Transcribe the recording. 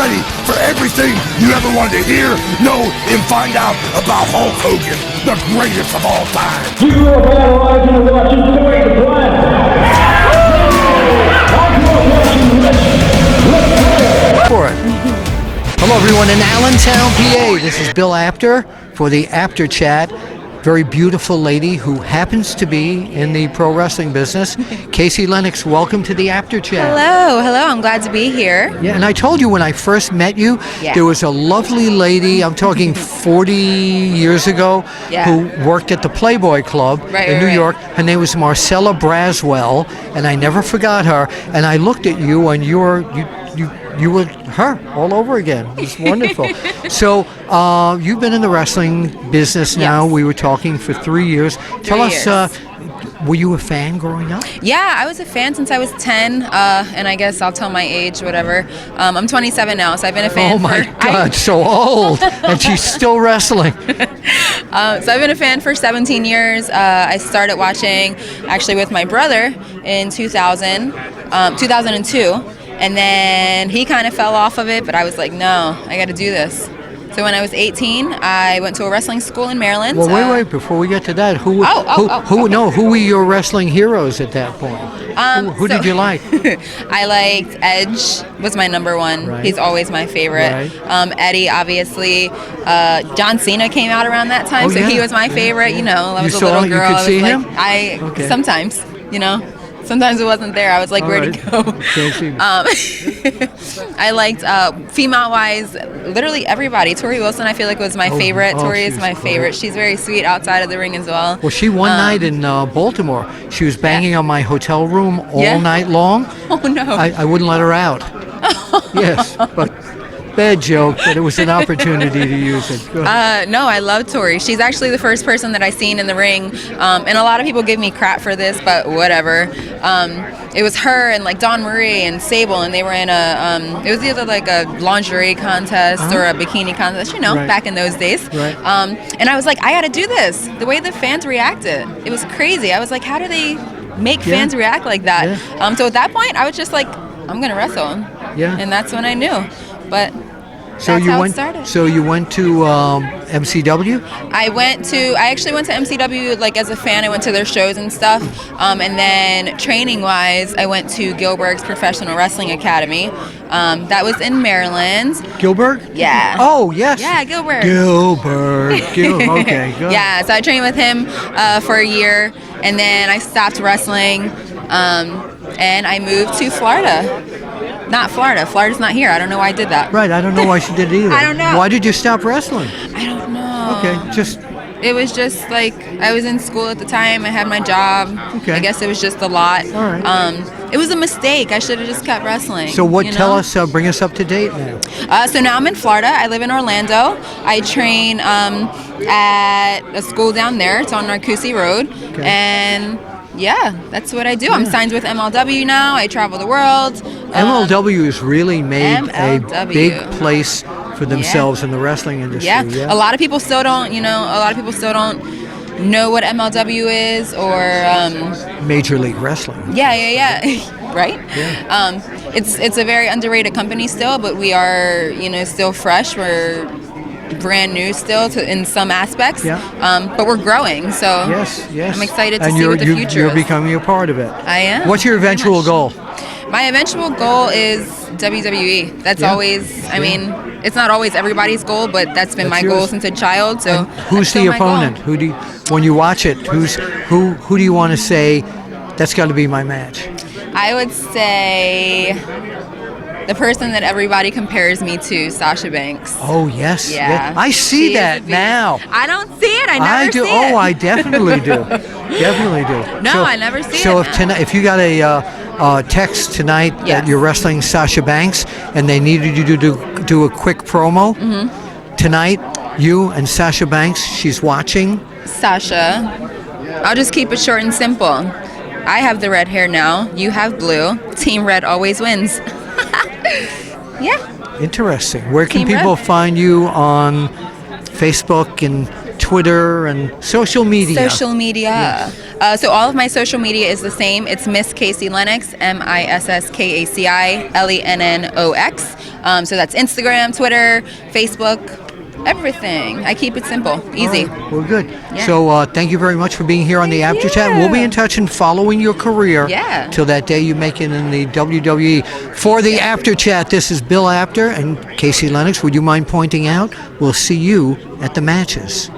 ready for everything you ever wanted to hear, know, and find out about Hulk Hogan, the greatest of all time. You grew up analyzing and watching Toy the For it. Hello, everyone in Allentown, PA. This is Bill Apter for the Apter Chat. Very beautiful lady who happens to be in the pro wrestling business. Kaci Lennox, welcome to the Apter Chat. Hello. I'm glad to be here. Yeah, and I told you when I first met you, there was a lovely lady, I'm talking 40 years ago, who worked at the Playboy Club in New York. Her name was Marcella Braswell, and I never forgot her. And I looked at you, and you were her all over again. It was wonderful. So you've been in the wrestling business now. We were talking for 3 years. Tell us, were you a fan growing up? Yeah, I was a fan since I was 10, and I guess I'll tell my age, whatever. I'm 27 now, so I've been a fan Oh my God, so old, and she's still wrestling. So I've been a fan for 17 years. I started watching, actually, with my brother in 2002. And then he kind of fell off of it, but I was like, no, I got to do this. So when I was 18, I went to a wrestling school in Maryland. Well, wait, before we get to that, who were your wrestling heroes at that point? Who did you like? I liked Edge, was my number one. Right. He's always my favorite. Right. Eddie, obviously. John Cena came out around that time, so he was my favorite. You know, I was a little girl. You could see him? Sometimes, you know. Sometimes it wasn't there. I was like, where'd he go? I liked, female-wise, literally everybody. Tori Wilson, I feel like, was my favorite. Tori is my favorite. She's very sweet outside of the ring as well. Well, she one night in Baltimore, she was banging on my hotel room all night long. Oh, no. I wouldn't let her out. Yes, but... Bad joke, but it was an opportunity to use it. No, I love Tori. She's actually the first person that I seen in the ring, and a lot of people give me crap for this, but whatever. It was her and like Dawn Marie and Sable, and they were in it was either like a lingerie contest or a bikini contest, back in those days. Right. And I was like, I got to do this. The way the fans reacted, it was crazy. I was like, how do they make fans react like that? Yeah. So at that point, I was just like, I'm gonna wrestle. Yeah. And that's when I knew. But So that's you how went. it started. So you went to MCW. I actually went to MCW like as a fan. I went to their shows and stuff. And then training wise, I went to Gilbert's Professional Wrestling Academy. That was in Maryland. Gilbert? Yeah. Oh yes. Yeah, Gilbert. Okay. Good. Yeah. So I trained with him for a year, and then I stopped wrestling, and I moved to Florida. Not Florida. Florida's not here. I don't know why I did that. Right. I don't know why she did it either. I don't know. Why did you stop wrestling? I don't know. Okay. It was just like I was in school at the time. I had my job. Okay. I guess it was just a lot. All right. It was a mistake. I should have just kept wrestling. So what? Tell us. Bring us up to date now. So now I'm in Florida. I live in Orlando. I train at a school down there. It's on Narcoossee Road. Okay. And yeah, that's what I do. I'm signed with MLW now. I travel the world. MLW has really made a big place for themselves in the wrestling industry. Yeah. A lot of people still don't, know what MLW is or Major League Wrestling. Yeah. Right? Yeah. It's a very underrated company still, but we are, still fresh. We're brand new still in some aspects, but we're growing, so yes. I'm excited to see what the future you're is. becoming a part of it. I am. What's your eventual goal? My eventual goal is WWE. That's always, I mean, it's not always everybody's goal, but that's been my goal since a child. So and who's the opponent? When you watch it, who do you want to say that's got to be my match? I would say the person that everybody compares me to, Sasha Banks. Oh, yes. Yeah. I see that now. I don't see it. I never do. see it. Oh, I definitely do. Definitely do. No, I never see it. So if you got a text tonight that you're wrestling Sasha Banks and they needed you to do a quick promo, tonight, you and Sasha Banks, she's watching. Sasha, I'll just keep it short and simple. I have the red hair now. You have blue. Team Red always wins. Yeah. Interesting. Where can people find you on Facebook and Twitter? Twitter and social media. Social media. So all of my social media is the same. It's Miss Kaci Lennox, MisskAci Lennox. So that's Instagram, Twitter, Facebook, everything. I keep it simple, easy. Right. Well, good. Yeah. So thank you very much for being here on the After Chat. We'll be in touch and following your career till that day you make it in the WWE. For the After Chat, this is Bill Apter and Kaci Lennox. Would you mind pointing out? We'll see you at the matches.